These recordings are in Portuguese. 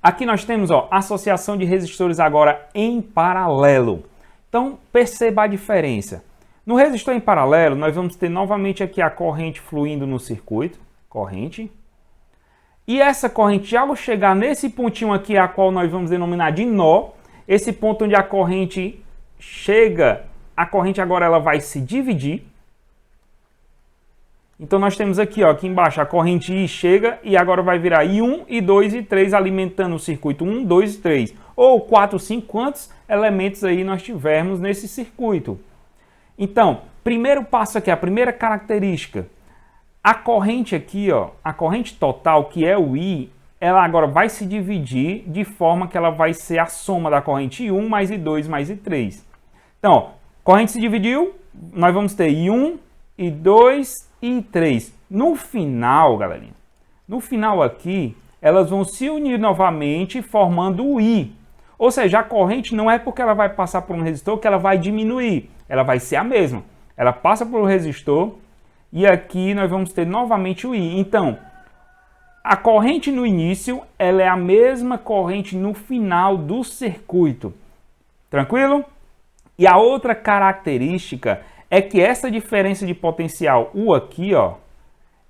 Aqui nós temos, ó, associação de resistores agora em paralelo. Então, perceba a diferença. No resistor em paralelo, nós vamos ter novamente aqui a corrente fluindo no circuito, corrente. E essa corrente, ao chegar nesse pontinho aqui, a qual nós vamos denominar de nó, esse ponto onde a corrente chega, a corrente agora ela vai se dividir. Então nós temos aqui, ó, aqui embaixo a corrente I chega e agora vai virar I1, I2 e I3 alimentando o circuito 1, 2 e 3. Ou 4, 5, quantos elementos aí nós tivermos nesse circuito. Então, primeiro passo aqui, a primeira característica. A corrente aqui, ó, a corrente total, que é o I, ela agora vai se dividir de forma que ela vai ser a soma da corrente I1 mais I2 mais I3. Então, ó, corrente se dividiu, nós vamos ter I1, I2 e I3. No final, galerinha, no final aqui, elas vão se unir novamente formando o I. Ou seja, a corrente não é porque ela vai passar por um resistor que ela vai diminuir. Ela vai ser a mesma. Ela passa por um resistor e aqui nós vamos ter novamente o I. Então, a corrente no início, ela é a mesma corrente no final do circuito. Tranquilo? E a outra característica é que essa diferença de potencial U aqui, ó,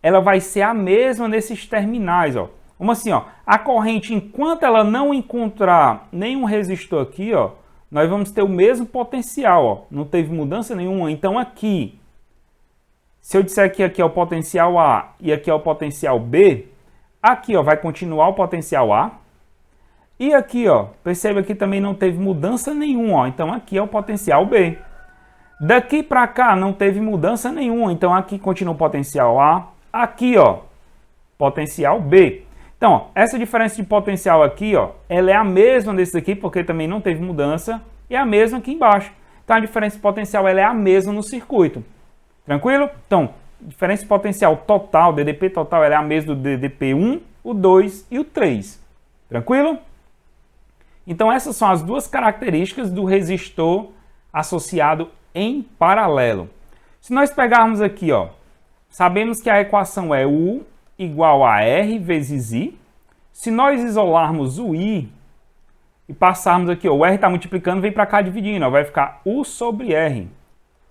ela vai ser a mesma nesses terminais, ó. Como assim, ó? A corrente, enquanto ela não encontrar nenhum resistor aqui, ó, nós vamos ter o mesmo potencial, ó. Não teve mudança nenhuma. Então aqui, se eu disser que aqui é o potencial A e aqui é o potencial B, aqui, ó, vai continuar o potencial A. E aqui, ó, perceba que também não teve mudança nenhuma, ó. Então aqui é o potencial B. Daqui para cá não teve mudança nenhuma, então aqui continua o potencial A, aqui, ó, potencial B. Então, ó, essa diferença de potencial aqui, ó, ela é a mesma desse aqui, porque também não teve mudança, e é a mesma aqui embaixo. Então a diferença de potencial ela é a mesma no circuito. Tranquilo? Então, diferença de potencial total, DDP total, ela é a mesma do DDP1, o 2 e o 3. Tranquilo? Então essas são as duas características do resistor associado em paralelo. Se nós pegarmos aqui, ó, sabemos que a equação é U igual a R vezes I. Se nós isolarmos o I e passarmos aqui, ó, o R está multiplicando, vem para cá dividindo, ó, vai ficar U sobre R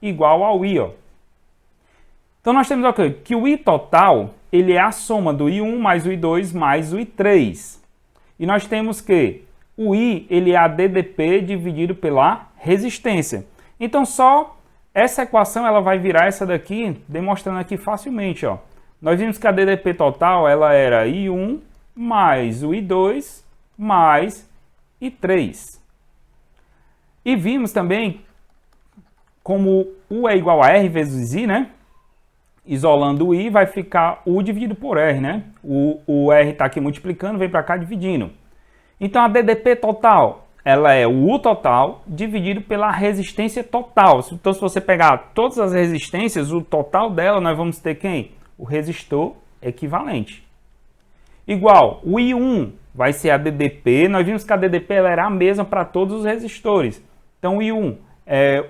igual ao I. Ó. Então nós temos aqui que o I total ele é a soma do I1 mais o I2 mais o I3. E nós temos que o I ele é a DDP dividido pela resistência. Então só essa equação ela vai virar essa daqui, demonstrando aqui facilmente, ó. Nós vimos que a DDP total ela era I1 mais o I2 mais I3. E vimos também como U é igual a R vezes I, né? Isolando o I vai ficar U dividido por R, né? O R está aqui multiplicando, vem para cá dividindo. Então a DDP total ela é o U total dividido pela resistência total. Então, se você pegar todas as resistências, o total dela, nós vamos ter quem? O resistor equivalente. Igual, o I1 vai ser a DDP. Nós vimos que a DDP ela era a mesma para todos os resistores. Então, o I1 é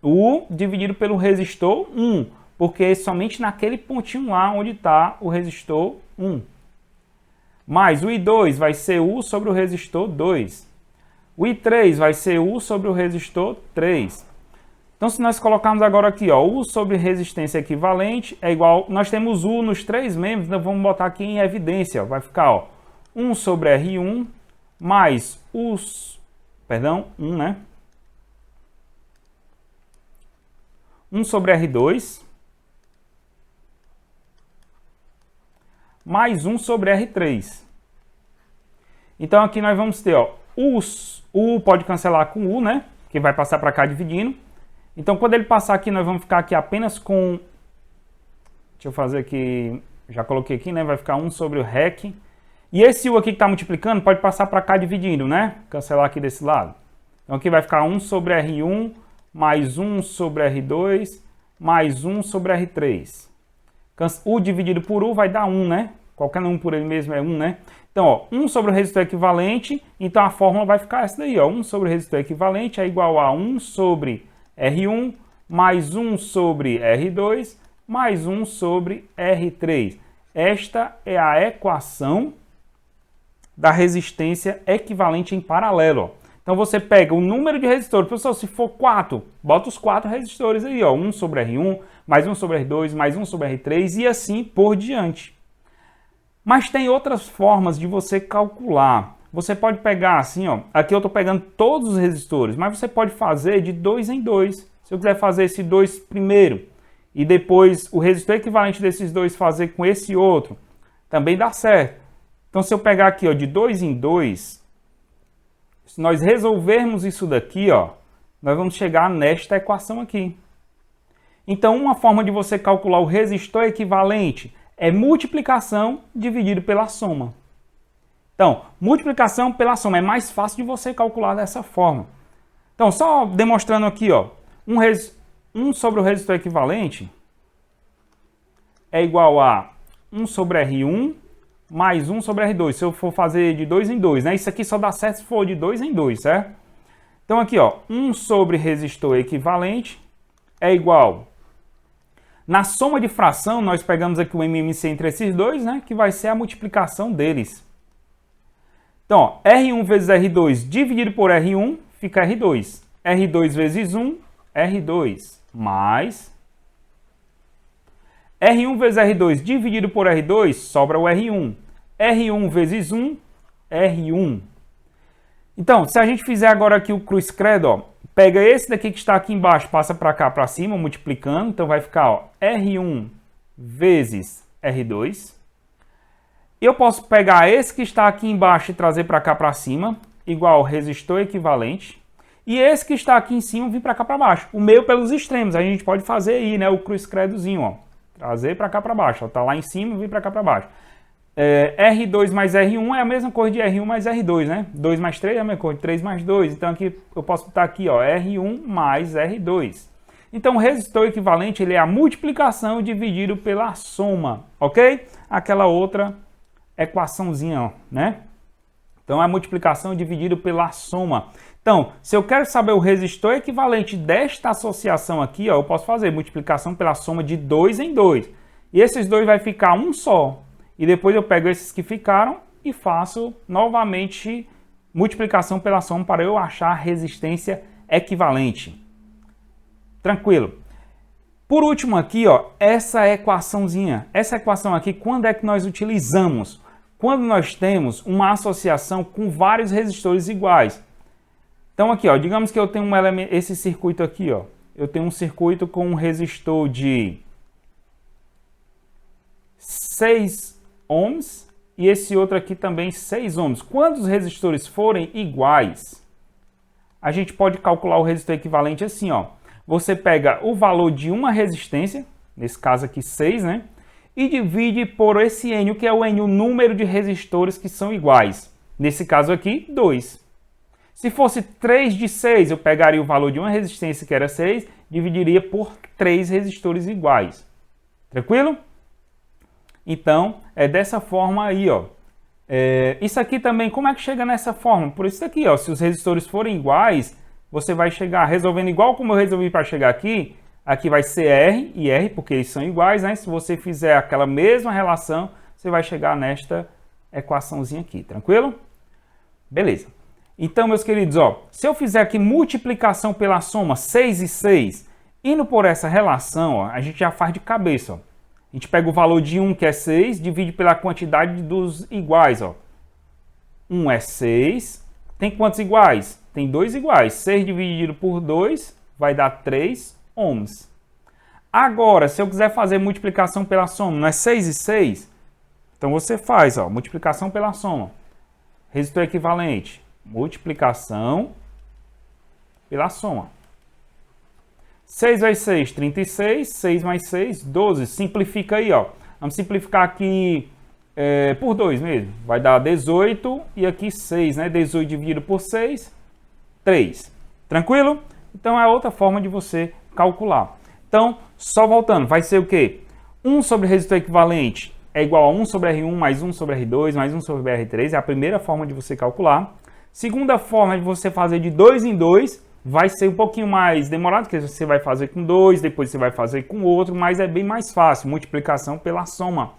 U dividido pelo resistor 1, porque é somente naquele pontinho lá onde está o resistor 1. Mais o I2 vai ser U sobre o resistor 2. O I3 vai ser U sobre o resistor 3. Então, se nós colocarmos agora aqui, ó, U sobre resistência equivalente é igual... Nós temos U nos três membros, então vamos botar aqui em evidência. Ó, vai ficar, ó, 1 sobre R1 mais U... Perdão, 1, né? 1 sobre R2 mais 1 sobre R3. Então, aqui nós vamos ter, ó, U pode cancelar com U, né? Que vai passar para cá dividindo. Então, quando ele passar aqui, nós vamos ficar aqui apenas com... Deixa eu fazer aqui... Já coloquei aqui, né? Vai ficar 1 sobre o REC. E esse U aqui que está multiplicando pode passar para cá dividindo, né? Cancelar aqui desse lado. Então, aqui vai ficar 1 sobre R1 mais 1 sobre R2 mais 1 sobre R3. U dividido por U vai dar 1, né? Qualquer número por ele mesmo é 1, né? Então, ó, 1 sobre o resistor equivalente, então a fórmula vai ficar essa daí, ó. 1 sobre o resistor equivalente é igual a 1 sobre R1 mais 1 sobre R2 mais 1 sobre R3. Esta é a equação da resistência equivalente em paralelo. Ó. Então você pega o número de resistores, pessoal, se for 4, bota os 4 resistores aí, ó, 1 sobre R1, mais 1 sobre R2, mais 1 sobre R3 e assim por diante. Mas tem outras formas de você calcular. Você pode pegar assim, ó, aqui eu estou pegando todos os resistores, mas você pode fazer de 2 em 2. Se eu quiser fazer esse 2 primeiro e depois o resistor equivalente desses dois fazer com esse outro, também dá certo. Então se eu pegar aqui, ó, de 2 em 2, se nós resolvermos isso daqui, ó, nós vamos chegar nesta equação aqui. Então uma forma de você calcular o resistor equivalente é multiplicação dividido pela soma. Então, multiplicação pela soma é mais fácil de você calcular dessa forma. Então, só demonstrando aqui, ó, 1 sobre o resistor equivalente é igual a 1 sobre R1 mais 1 sobre R2. Se eu for fazer de 2 em 2, né? Isso aqui só dá certo se for de 2 em 2, certo? Então, aqui, ó, 1 sobre resistor equivalente é igual... Na soma de fração, nós pegamos aqui o MMC entre esses dois, né? Que vai ser a multiplicação deles. Então, ó, R1 vezes R2 dividido por R1 fica R2. R2 vezes 1, R2. Mais... R1 vezes R2 dividido por R2, sobra o R1. R1 vezes 1, R1. Então, se a gente fizer agora aqui o cruz credo, ó, pega esse daqui que está aqui embaixo, passa para cá, para cima, multiplicando. Então, vai ficar ó, R1 vezes R2. Eu posso pegar esse que está aqui embaixo e trazer para cá, para cima, igual resistor equivalente. E esse que está aqui em cima, vir para cá, para baixo. O meio pelos extremos. A gente pode fazer aí, né, o cruz credozinho, ó. Trazer para cá, para baixo. Ó, tá lá em cima e vir para cá, para baixo. R2 mais R1 é a mesma coisa de R1 mais R2, né? 2 mais 3 é a mesma coisa de 3 mais 2. Então, aqui eu posso botar aqui, ó, R1 mais R2. Então, o resistor equivalente ele é a multiplicação dividido pela soma, ok? Aquela outra equaçãozinha, ó, né? Então, é a multiplicação dividido pela soma. Então, se eu quero saber o resistor equivalente desta associação aqui, ó, eu posso fazer multiplicação pela soma de 2 em 2. E esses dois vai ficar um só. E depois eu pego esses que ficaram e faço novamente multiplicação pela soma para eu achar a resistência equivalente. Tranquilo. Por último aqui, ó, essa equaçãozinha. Essa equação aqui, quando é que nós utilizamos? Quando nós temos uma associação com vários resistores iguais. Então aqui, ó, digamos que eu tenho um elemento, esse circuito aqui, ó. Eu tenho um circuito com um resistor de 6 ohms e esse outro aqui também 6 ohms. Quando os resistores forem iguais, a gente pode calcular o resistor equivalente assim, ó. Você pega o valor de uma resistência, nesse caso aqui 6, né? E divide por esse N, que é o N, o número de resistores que são iguais. Nesse caso aqui, 2. Se fosse 3 de 6, eu pegaria o valor de uma resistência que era 6, dividiria por 3 resistores iguais. Tranquilo? Então, é dessa forma aí, ó. Isso aqui também, como é que chega nessa forma? Por isso aqui, ó, se os resistores forem iguais, você vai chegar resolvendo igual como eu resolvi para chegar aqui. Aqui vai ser R e R, porque eles são iguais, né? Se você fizer aquela mesma relação, você vai chegar nesta equaçãozinha aqui, tranquilo? Beleza. Então, meus queridos, ó, se eu fizer aqui multiplicação pela soma 6 e 6, indo por essa relação, ó, a gente já faz de cabeça, ó. A gente pega o valor de 1, que é 6, divide pela quantidade dos iguais, ó. 1 é 6. Tem quantos iguais? Tem 2 iguais. 6 dividido por 2 vai dar 3 ohms. Agora, se eu quiser fazer multiplicação pela soma, não é 6 e 6? Então você faz, ó, multiplicação pela soma. Resistor equivalente. Multiplicação pela soma. 6 vezes 6, 36. 6 mais 6, 12. Simplifica aí, ó. Vamos simplificar aqui por 2 mesmo. Vai dar 18 e aqui 6, né? 18 dividido por 6, 3. Tranquilo? Então é outra forma de você calcular. Então, só voltando, vai ser o quê? 1 sobre resistor equivalente é igual a 1 sobre R1 mais 1 sobre R2 mais 1 sobre R3. É a primeira forma de você calcular. Segunda forma de você fazer de 2 em 2. Vai ser um pouquinho mais demorado, porque você vai fazer com 2, depois você vai fazer com outro, mas é bem mais fácil, multiplicação pela soma.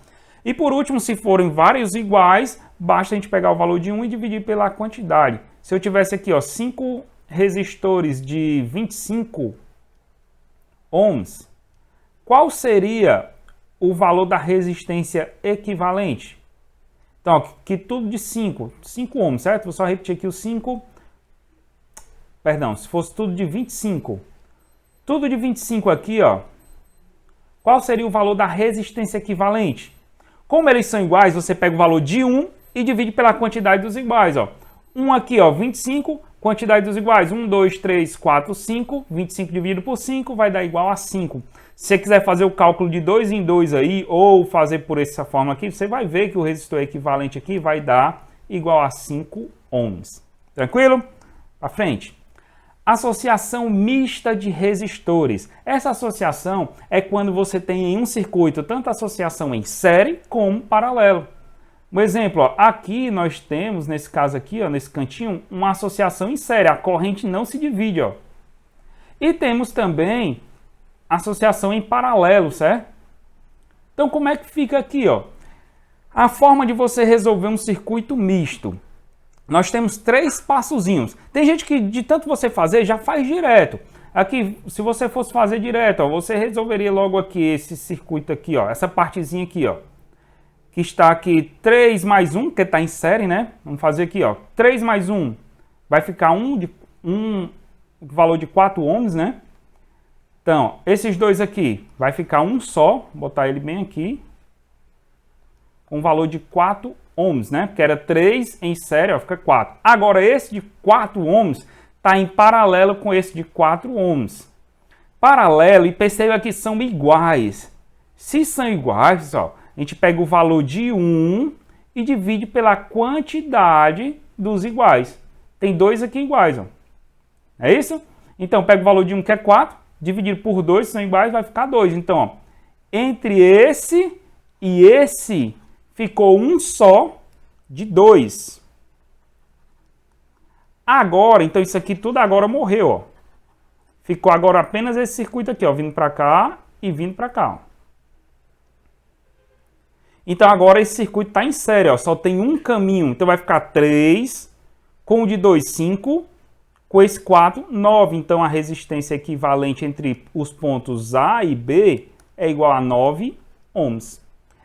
E por último, se forem vários iguais, basta a gente pegar o valor de 1 e dividir pela quantidade. Se eu tivesse aqui, ó, 5 resistores de 25 ohms, qual seria o valor da resistência equivalente? Então, ó, que tudo de 5 ohms, certo? Vou só repetir aqui os 5. Perdão, se fosse tudo de 25. Tudo de 25 aqui, ó. Qual seria o valor da resistência equivalente? Como eles são iguais, você pega o valor de 1 e divide pela quantidade dos iguais, ó. 1 aqui, ó, 25, quantidade dos iguais, 1, 2, 3, 4, 5, 25 dividido por 5 vai dar igual a 5. Se você quiser fazer o cálculo de 2 em 2 aí, ou fazer por essa forma aqui, você vai ver que o resistor equivalente aqui vai dar igual a 5 ohms. Tranquilo? Para frente. Associação mista de resistores. Essa associação é quando você tem em um circuito tanto associação em série como paralelo. Um exemplo, ó, aqui nós temos, nesse caso aqui, ó, nesse cantinho, uma associação em série. A corrente não se divide, ó. E temos também associação em paralelo, certo? Então, como é que fica aqui, ó? A forma de você resolver um circuito misto. Nós temos 3 passozinhos. Tem gente que, de tanto você fazer, já faz direto. Aqui, se você fosse fazer direto, ó, você resolveria logo aqui esse circuito aqui, ó, essa partezinha aqui, ó, que está aqui 3 mais 1, que está em série, né? Vamos fazer aqui, ó, 3 mais 1, vai ficar um valor de 4 ohms, né? Então, esses dois aqui, vai ficar um só, vou botar ele bem aqui, com valor de 4 ohms, né? Porque era 3 em série, ó, fica 4. Agora, esse de 4 ohms está em paralelo com esse de 4 ohms. Paralelo, e perceba que são iguais. Se são iguais, pessoal, a gente pega o valor de 1 e divide pela quantidade dos iguais. Tem 2 aqui iguais, ó. É isso? Então, pega o valor de 1, que é 4, dividido por 2, são iguais, vai ficar 2. Então, ó, entre esse e esse, ficou um só de 2. Agora, então isso aqui tudo agora morreu, ó. Ficou agora apenas esse circuito aqui, ó, vindo para cá e vindo para cá, ó. Então agora esse circuito está em série, ó, só tem um caminho. Então vai ficar 3, com o de 2, 5, com esse 4, 9. Então a resistência equivalente entre os pontos A e B é igual a 9 ohms.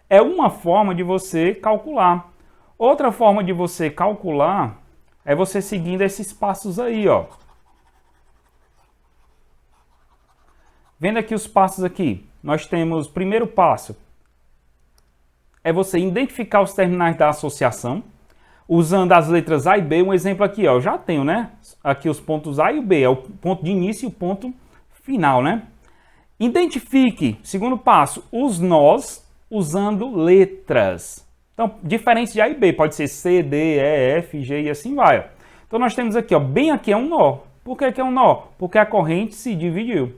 É uma forma de você calcular. Outra forma de você calcular é você seguindo esses passos aí, ó. Vendo aqui os passos aqui, nós temos o primeiro passo. É você identificar os terminais da associação, usando as letras A e B. Um exemplo aqui, ó, eu já tenho, né? Aqui os pontos A e o B, é o ponto de início e o ponto final, né? Identifique, segundo passo, os nós usando letras. Então, diferente de A e B, pode ser C, D, E, F, G e assim vai. Ó. Então, nós temos aqui, ó, bem aqui é um nó. Por que é um nó? Porque a corrente se dividiu.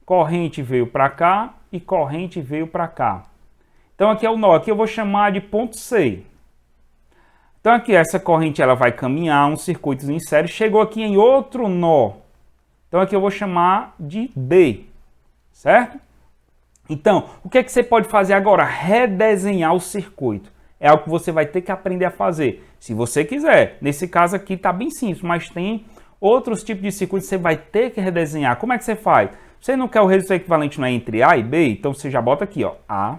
Corrente veio para cá e corrente veio para cá. Então, aqui é o nó. Aqui eu vou chamar de ponto C. Então, aqui essa corrente ela vai caminhar um circuito em série. Chegou aqui em outro nó. Então, aqui eu vou chamar de D. Certo? Então, o que é que você pode fazer agora? Redesenhar o circuito. É algo que você vai ter que aprender a fazer. Se você quiser. Nesse caso aqui está bem simples, mas tem outros tipos de circuitos que você vai ter que redesenhar. Como é que você faz? Você não quer o resistor equivalente não é entre A e B? Então você já bota aqui, ó, A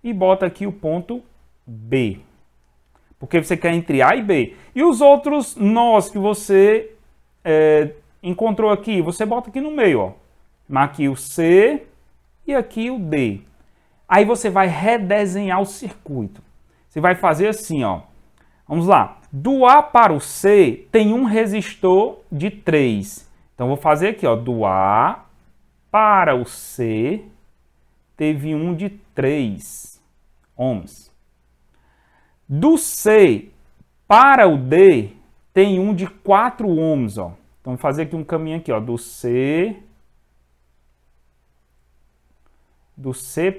e bota aqui o ponto B. Porque você quer entre A e B. E os outros nós que você encontrou aqui, você bota aqui no meio, ó. Aqui o C e aqui o D. Aí você vai redesenhar o circuito. Você vai fazer assim, ó. Vamos lá. Do A para o C tem um resistor de 3. Então, vou fazer aqui, ó. Do A para o C teve um de 3 ohms. Do C para o D tem um de 4 ohms, ó. Então, vou fazer aqui um caminho aqui, ó. Do C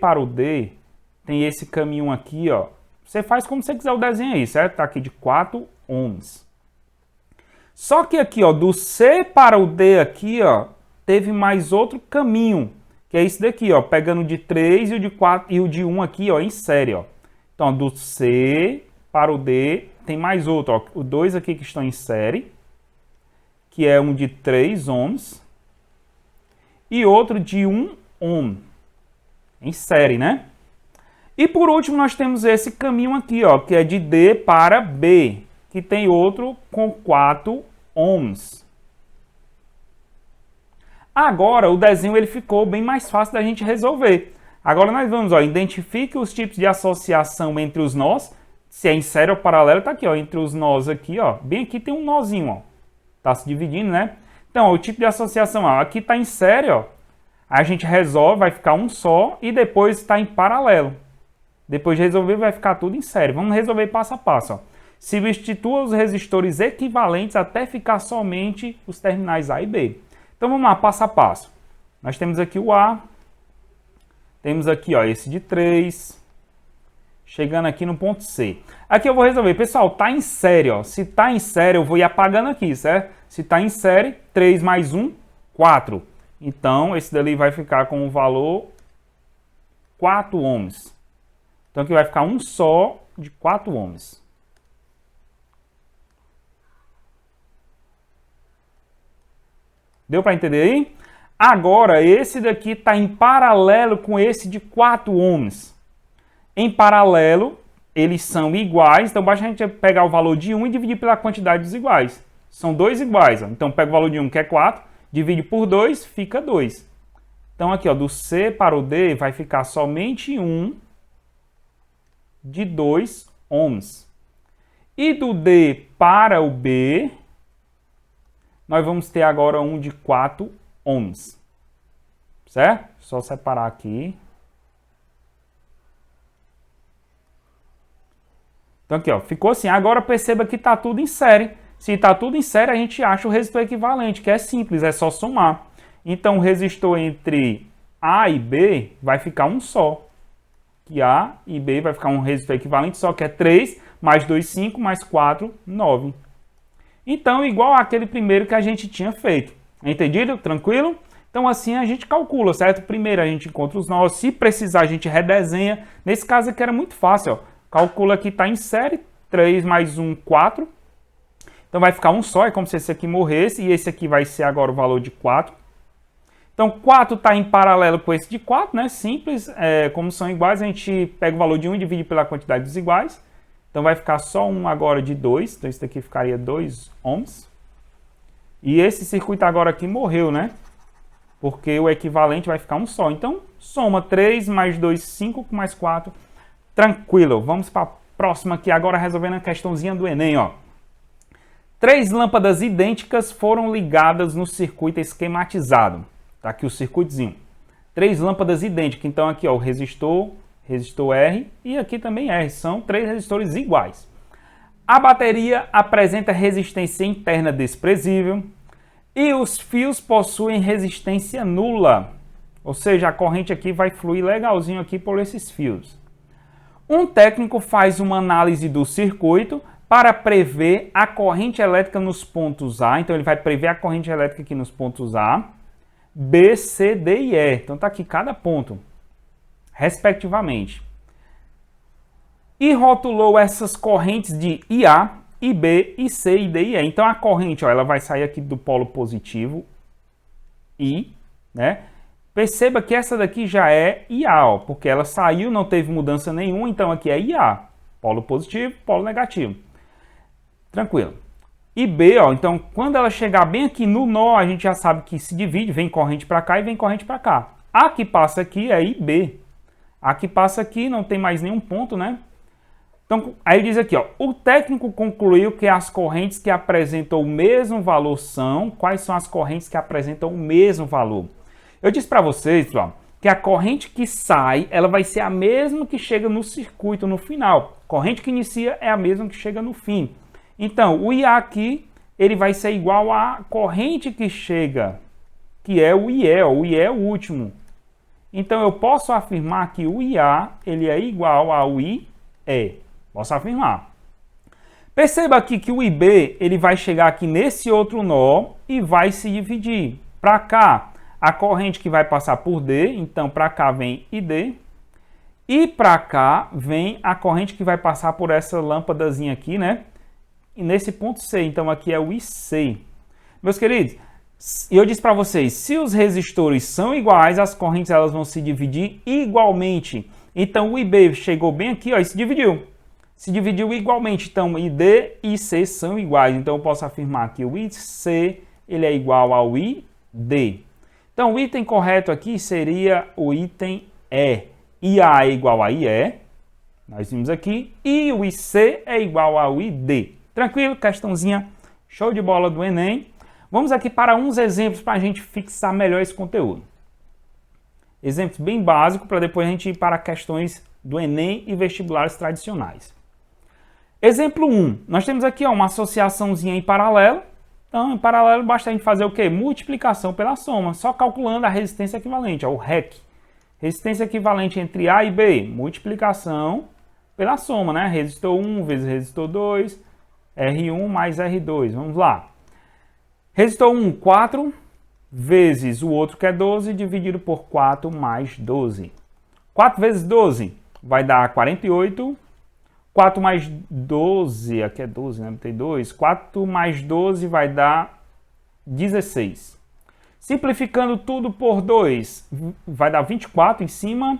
para o D tem esse caminho aqui, ó. Você faz como você quiser o desenho aí, certo? Tá aqui de 4 ohms. Só que aqui, ó, do C para o D aqui, ó, teve mais outro caminho, que é esse daqui, ó, pegando o de 3 e o de 4 e o de 1 aqui, ó, em série, ó. Então, do C para o D tem mais outro, ó, o 2 aqui que estão em série, que é um de 3 ohms, e outro de 1 ohm, em série, né? E por último nós temos esse caminho aqui, ó, que é de D para B, que tem outro com 4 ohms. Agora o desenho ele ficou bem mais fácil da gente resolver. Agora nós vamos, ó, identifique os tipos de associação entre os nós, se é em série ou paralelo, tá aqui, ó, entre os nós aqui, ó, bem aqui tem um nozinho, ó, tá se dividindo, né? Então, ó, o tipo de associação, ó, aqui tá em série, ó, a gente resolve, vai ficar um só, e depois está em paralelo. Depois de resolver, vai ficar tudo em série. Vamos resolver passo a passo, ó. Substitua os resistores equivalentes até ficar somente os terminais A e B. Então vamos lá, passo a passo. Nós temos aqui o A, temos aqui, ó, esse de 3, chegando aqui no ponto C. Aqui eu vou resolver. Pessoal, tá em série, ó. Se tá em série, eu vou ir apagando aqui, certo? Se tá em série, 3 mais 1, 4. Então, esse dali vai ficar com o valor 4 ohms. Então, aqui vai ficar um só de 4 ohms. Deu para entender aí? Agora, esse daqui está em paralelo com esse de 4 ohms. Em paralelo, eles são iguais, então basta a gente pegar o valor de 1 e dividir pela quantidade dos iguais. São dois iguais, ó. Então pega o valor de 1, que é 4, divide por 2, fica 2. Então aqui, ó, do C para o D vai ficar somente 1 de 2 ohms. E do D para o B, nós vamos ter agora um de 4 ohms. Certo? Só separar aqui. Então aqui, ó, ficou assim. Agora perceba que está tudo em série. Se está tudo em série, a gente acha o resistor equivalente, que é simples, é só somar. Então o resistor entre A e B vai ficar um só. Que A e B vai ficar um resistor equivalente, só que é 3, mais 2, 5, mais 4, 9. Então, igual àquele primeiro que a gente tinha feito. Entendido? Tranquilo? Então, assim a gente calcula, certo? Primeiro a gente encontra os nós. Se precisar, a gente redesenha. Nesse caso aqui era muito fácil, ó. Calcula que está em série. 3 mais 1, 4. Então, vai ficar um só. É como se esse aqui morresse. E esse aqui vai ser agora o valor de 4. Então, 4 está em paralelo com esse de 4, né? Simples. Como são iguais, a gente pega o valor de 1 e divide pela quantidade dos iguais. Então, vai ficar só um agora de 2. Então, isso daqui ficaria 2 ohms. E esse circuito agora aqui morreu, né? Porque o equivalente vai ficar um só. Então, soma 3 mais 2, 5, mais 4. Tranquilo. Vamos para a próxima aqui, agora resolvendo a questãozinha do Enem, ó. 3 lâmpadas idênticas foram ligadas no circuito esquematizado. Tá aqui o circuitozinho. 3 lâmpadas idênticas. Então, aqui, ó, o resistor R e aqui também R. São 3 resistores iguais. A bateria apresenta resistência interna desprezível e os fios possuem resistência nula. Ou seja, a corrente aqui vai fluir legalzinho aqui por esses fios. Um técnico faz uma análise do circuito para prever a corrente elétrica nos pontos A. Então, ele vai prever a corrente elétrica aqui nos pontos A, B, C, D e E. Então, tá aqui cada ponto, respectivamente. E rotulou essas correntes de IA, IB, IC, ID e E. Então, a corrente, ó, ela vai sair aqui do polo positivo, I, né? Perceba que essa daqui já é IA, ó, porque ela saiu, não teve mudança nenhuma, então aqui é IA. Polo positivo, polo negativo. Tranquilo. IB, ó, então quando ela chegar bem aqui no nó, a gente já sabe que se divide, vem corrente para cá e vem corrente para cá. A que passa aqui é IB. A que passa aqui não tem mais nenhum ponto, né? Então, aí diz aqui, ó, o técnico concluiu que as correntes que apresentam o mesmo valor são... Quais são as correntes que apresentam o mesmo valor? Eu disse para vocês, pessoal, que a corrente que sai, ela vai ser a mesma que chega no circuito no final. A corrente que inicia é a mesma que chega no fim. Então, o IA aqui, ele vai ser igual à corrente que chega, que é o IE, ó, o IE é o último. Então, eu posso afirmar que o IA, ele é igual ao IE. Posso afirmar. Perceba aqui que o IB, ele vai chegar aqui nesse outro nó e vai se dividir. Para cá, a corrente que vai passar por D, então para cá vem ID. E para cá vem a corrente que vai passar por essa lâmpadazinha aqui, né? E nesse ponto C, então aqui é o IC. Meus queridos, eu disse para vocês, se os resistores são iguais, as correntes elas vão se dividir igualmente. Então o IB chegou bem aqui, ó, e se dividiu. Se dividiu igualmente, então ID e IC são iguais. Então eu posso afirmar que o IC ele é igual ao ID. Então o item correto aqui seria o item E. IA é igual a IE, nós vimos aqui, e o IC é igual ao ID. Tranquilo? Questãozinha show de bola do Enem. Vamos aqui para uns exemplos para a gente fixar melhor esse conteúdo. Exemplos bem básicos para depois a gente ir para questões do Enem e vestibulares tradicionais. Exemplo 1. Nós temos aqui ó, uma associaçãozinha em paralelo. Então, em paralelo basta a gente fazer o quê? Multiplicação pela soma, só calculando a resistência equivalente, ó, o REC. Resistência equivalente entre A e B, multiplicação pela soma, né? Resistor 1 vezes resistor 2, R1 mais R2. Vamos lá. Resistor 1, 4 vezes o outro que é 12, dividido por 4 mais 12. 4 vezes 12 vai dar 48. 4 mais 12, aqui é 12, né? Tem 2. 4 mais 12 vai dar 16. Simplificando tudo por 2, vai dar 24 em cima.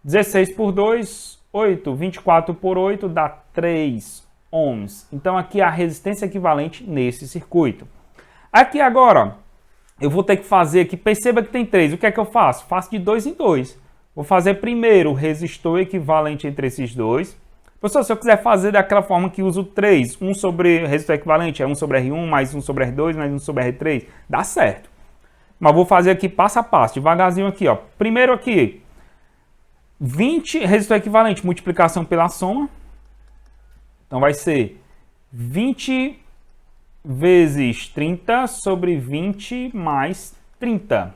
16 por 2, 8. 24 por 8 dá 3 ohms. Então aqui a resistência equivalente nesse circuito. Aqui agora, ó, eu vou ter que fazer aqui, perceba que tem 3. O que é que eu faço? Faço de 2 em 2. Vou fazer primeiro o resistor equivalente entre esses dois. Professor, se eu quiser fazer daquela forma que uso 3, 1 sobre resistor equivalente, é 1 sobre R1, mais 1 sobre R2, mais 1 sobre R3, dá certo. Mas vou fazer aqui passo a passo, devagarzinho aqui, ó. Primeiro aqui, 20, resistor equivalente, multiplicação pela soma. Então vai ser 20 vezes 30 sobre 20 mais 30.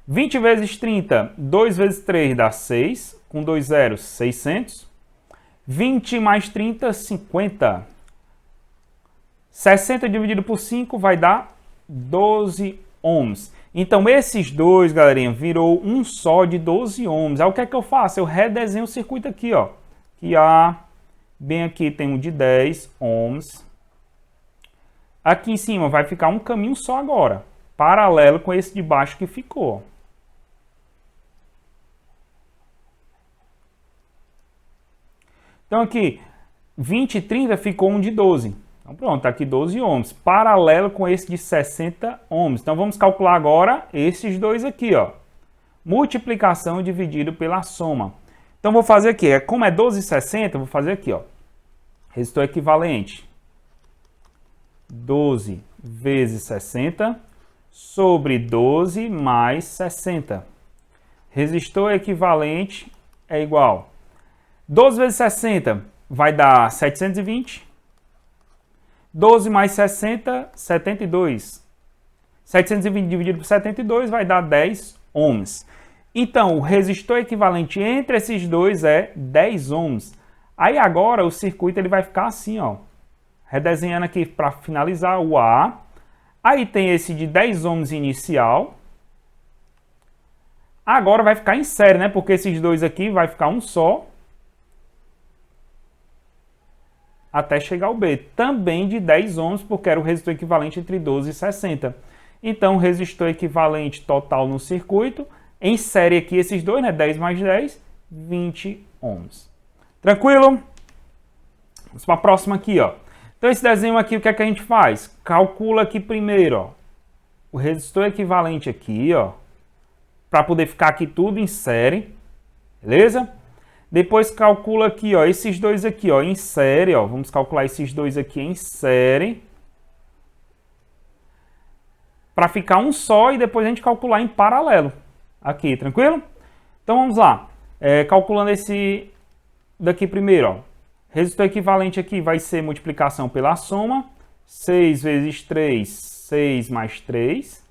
20 vezes 30, 2 vezes 3 dá 6, com 2 zeros, 600. 20 mais 30, 50. 60 dividido por 5 vai dar 12 ohms. Então, esses dois, galerinha, virou um só de 12 ohms. Aí, o que é que eu faço? Eu redesenho o circuito aqui, ó. Que bem aqui tem um de 10 ohms. Aqui em cima vai ficar um caminho só agora, paralelo com esse de baixo que ficou. Então, aqui, 20 e 30 ficou um de 12. Então, pronto, aqui 12 ohms, paralelo com esse de 60 ohms. Então, vamos calcular agora esses dois aqui, ó. Multiplicação dividido pela soma. Então, vou fazer aqui, como é 12 e 60, vou fazer aqui, ó. Resistor equivalente. 12 vezes 60 sobre 12 mais 60. Resistor equivalente é igual. 12 vezes 60 vai dar 720. 12 mais 60, 72. 720 dividido por 72 vai dar 10 ohms. Então, o resistor equivalente entre esses dois é 10 ohms. Aí agora o circuito ele vai ficar assim, ó. Redesenhando aqui para finalizar o A. Aí tem esse de 10 ohms inicial. Agora vai ficar em série, né? Porque esses dois aqui vai ficar um só. Até chegar ao B. Também de 10 ohms, porque era o resistor equivalente entre 12 e 60. Então, o resistor equivalente total no circuito, em série aqui esses dois, né? 10 mais 10, 20 ohms. Tranquilo? Vamos para a próxima aqui, ó. Então, esse desenho aqui, o que é que a gente faz? Calcula aqui primeiro, ó, o resistor equivalente aqui, ó, para poder ficar aqui tudo em série, beleza? Depois calcula aqui, ó, esses dois aqui, ó, em série, ó, vamos calcular esses dois aqui em série, para ficar um só e depois a gente calcular em paralelo, aqui, tranquilo? Então, vamos lá, calculando esse daqui primeiro, ó. Resistor equivalente aqui vai ser multiplicação pela soma. 6 vezes 3, 6 mais 3.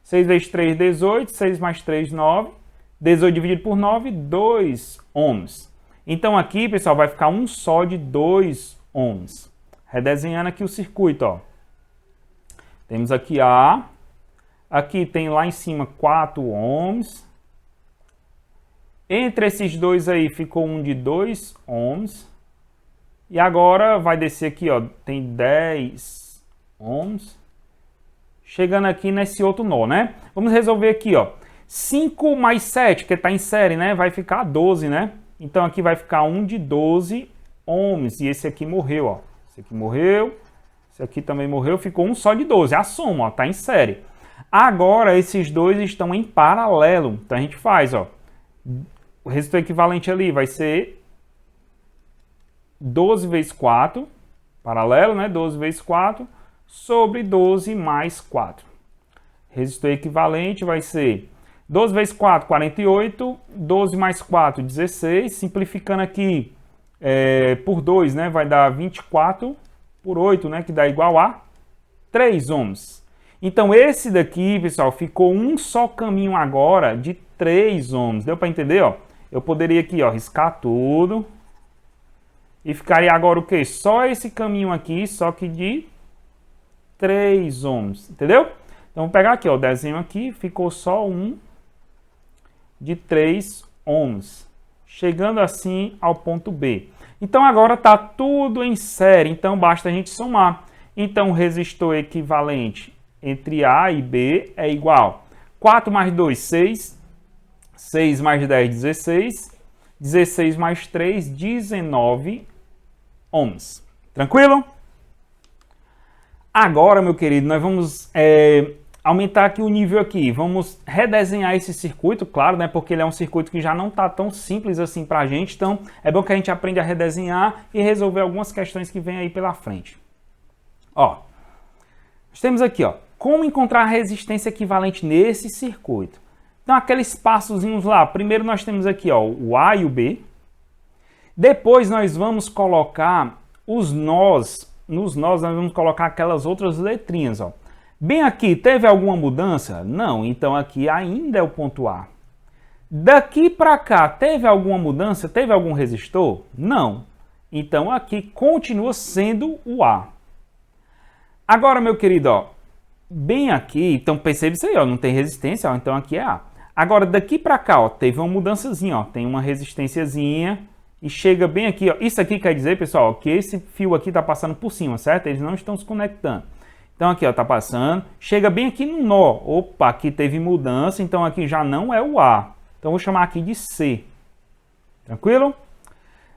6 vezes 3, 18. 6 mais 3, 9. 18 dividido por 9, 2 ohms. Então aqui, pessoal, vai ficar um só de 2 ohms. Redesenhando aqui o circuito, ó. Temos aqui A. Aqui tem lá em cima 4 ohms. Entre esses dois aí ficou um de 2 ohms. E agora vai descer aqui, ó, tem 10 ohms. Chegando aqui nesse outro nó, né? Vamos resolver aqui, ó. 5 mais 7, que está em série, né? Vai ficar 12, né? Então aqui vai ficar um de 12 ohms. E esse aqui morreu, ó. Esse aqui morreu. Esse aqui também morreu. Ficou um só de 12. A soma, ó, tá em série. Agora esses dois estão em paralelo. Então a gente faz, ó. O resistor equivalente ali vai ser 12 vezes 4. Paralelo, né? 12 vezes 4. Sobre 12 mais 4. Resistor equivalente vai ser 12 vezes 4, 48. 12 mais 4, 16. Simplificando aqui por 2, né? Vai dar 24 por 8, né? Que dá igual a 3 ohms. Então, esse daqui, pessoal, ficou um só caminho agora de 3 ohms. Deu para entender, ó? Eu poderia aqui, ó, riscar tudo. E ficaria agora o quê? Só esse caminho aqui, só que de 3 ohms, entendeu? Então, vamos pegar aqui, ó, o desenho aqui, ficou só um de 3 ohms, chegando assim ao ponto B. Então, agora está tudo em série, então basta a gente somar. Então, o resistor equivalente entre A e B é igual 4 mais 2, 6, 6 mais 10, 16, 16 mais 3, 19 ohms. Tranquilo? Agora, meu querido, nós vamos aumentar aqui o nível aqui. Vamos redesenhar esse circuito, claro, né? Porque ele é um circuito que já não está tão simples assim para a gente. Então, é bom que a gente aprenda a redesenhar e resolver algumas questões que vem aí pela frente. Ó, nós temos aqui, ó, como encontrar a resistência equivalente nesse circuito. Então, aqueles passozinhos lá. Primeiro nós temos aqui, ó, o A e o B. Depois nós vamos colocar os nós. Nos nós nós vamos colocar aquelas outras letrinhas, ó. Bem aqui, teve alguma mudança? Não, então aqui ainda é o ponto A. Daqui para cá, teve alguma mudança? Teve algum resistor? Não. Então aqui continua sendo o A. Agora, meu querido, ó, bem aqui, então percebe isso aí, ó, não tem resistência, ó, então aqui é A. Agora, daqui para cá, ó, teve uma mudançazinha, ó, tem uma resistênciazinha e chega bem aqui, ó. Isso aqui quer dizer, pessoal, ó, que esse fio aqui está passando por cima, certo? Eles não estão se conectando. Então aqui, ó, tá passando, chega bem aqui no nó. Opa, aqui teve mudança, então aqui já não é o A. Então vou chamar aqui de C. Tranquilo?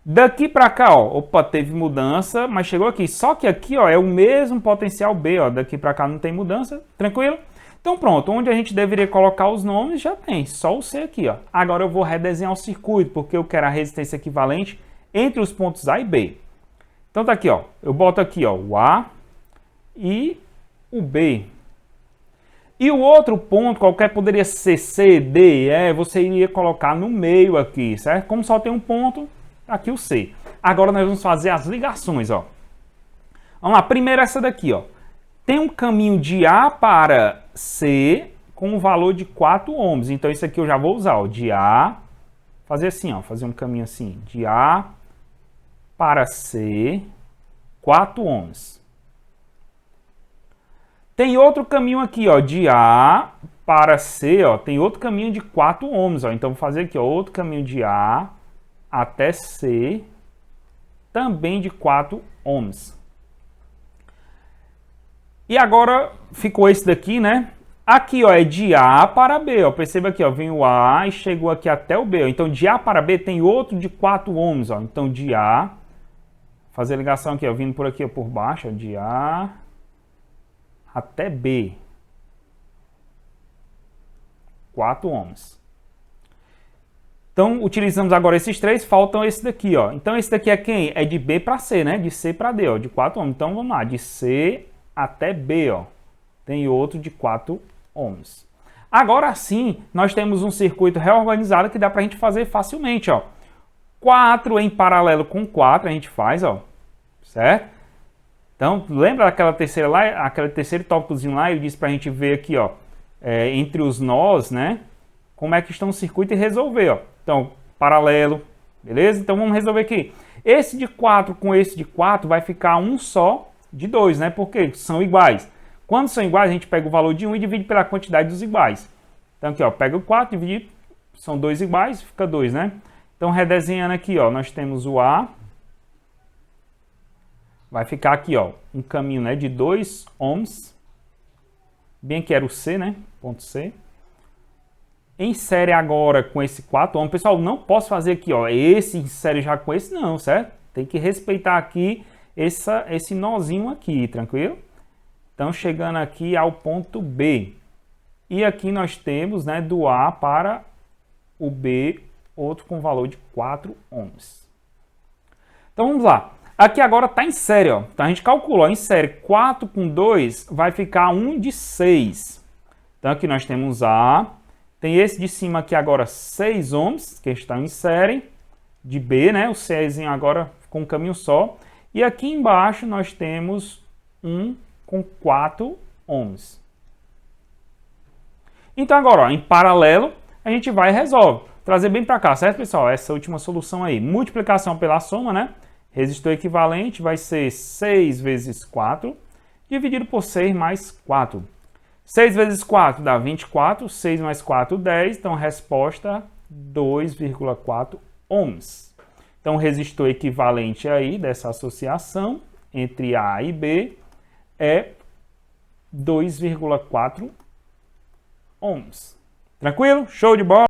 Daqui para cá, ó, opa, teve mudança, mas chegou aqui. Só que aqui, ó, é o mesmo potencial B, ó. Daqui para cá não tem mudança, tranquilo? Então pronto, onde a gente deveria colocar os nomes já tem, só o C aqui, ó. Agora eu vou redesenhar o circuito, porque eu quero a resistência equivalente entre os pontos A e B. Então tá aqui, ó, eu boto aqui, ó, o A e o B. E o outro ponto, qualquer poderia ser C, D, E, você iria colocar no meio aqui, certo? Como só tem um ponto, aqui o C. Agora nós vamos fazer as ligações, ó. Vamos lá, primeiro essa daqui, ó. Tem um caminho de A para C com um valor de 4 ohms. Então isso aqui eu já vou usar, ó, de A, fazer assim, ó, fazer um caminho assim, de A para C, 4 ohms. Tem outro caminho aqui, ó, de A para C, ó, tem outro caminho de 4 ohms, ó. Então vou fazer aqui, ó, outro caminho de A até C, também de 4 ohms. E agora ficou esse daqui, né? Aqui, ó, é de A para B, ó. Perceba aqui, ó, vem o A e chegou aqui até o B, ó. Então de A para B tem outro de 4 ohms, ó. Então de A, fazer a ligação aqui, ó, vindo por aqui, ó, por baixo, ó, de A até B, 4 ohms. Então, utilizamos agora esses três, faltam esse daqui, ó. Então, esse daqui é quem? É de B para C, né? De C para D, ó, de 4 ohms. Então, vamos lá, de C até B, ó. Tem outro de 4 ohms. Agora sim, nós temos um circuito reorganizado que dá para a gente fazer facilmente, ó. 4 em paralelo com 4, a gente faz, ó. Certo? Então, lembra aquela terceira lá, aquele terceiro tópicozinho lá, eu disse para a gente ver aqui, ó, entre os nós, né, como é que estão o circuito e resolver, ó. Então, paralelo, beleza? Então, vamos resolver aqui. Esse de 4 com esse de 4 vai ficar um só de 2, né, porque são iguais. Quando são iguais, a gente pega o valor de 1 e divide pela quantidade dos iguais. Então, aqui, ó, pega o 4, divide são dois iguais, fica 2, né? Então, redesenhando aqui, ó, nós temos o A. Vai ficar aqui, ó, um caminho, né, de 2 ohms. Bem que era o C, né? Ponto C. Insere agora com esse 4 ohms. Pessoal, não posso fazer aqui, ó, esse insere já com esse, não, certo? Tem que respeitar aqui esse nozinho aqui, tranquilo? Então, chegando aqui ao ponto B. E aqui nós temos, né, do A para o B, outro com valor de 4 ohms. Então, vamos lá. Aqui agora está em série, ó. Então, a gente calculou, em série 4 com 2 vai ficar 1 de 6. Então, aqui nós temos A. Tem esse de cima aqui agora 6 ohms, que está em série, de B, né? O Czinho agora com um caminho só. E aqui embaixo nós temos 1 com 4 ohms. Então agora, ó, em paralelo, a gente vai e resolve. Trazer bem para cá, certo, pessoal? Essa última solução aí. Multiplicação pela soma, né? Resistor equivalente vai ser 6 vezes 4, dividido por 6 mais 4. 6 vezes 4 dá 24, 6 mais 4, 10. Então, resposta 2,4 ohms. Então, o resistor equivalente aí dessa associação entre A e B é 2,4 ohms. Tranquilo? Show de bola!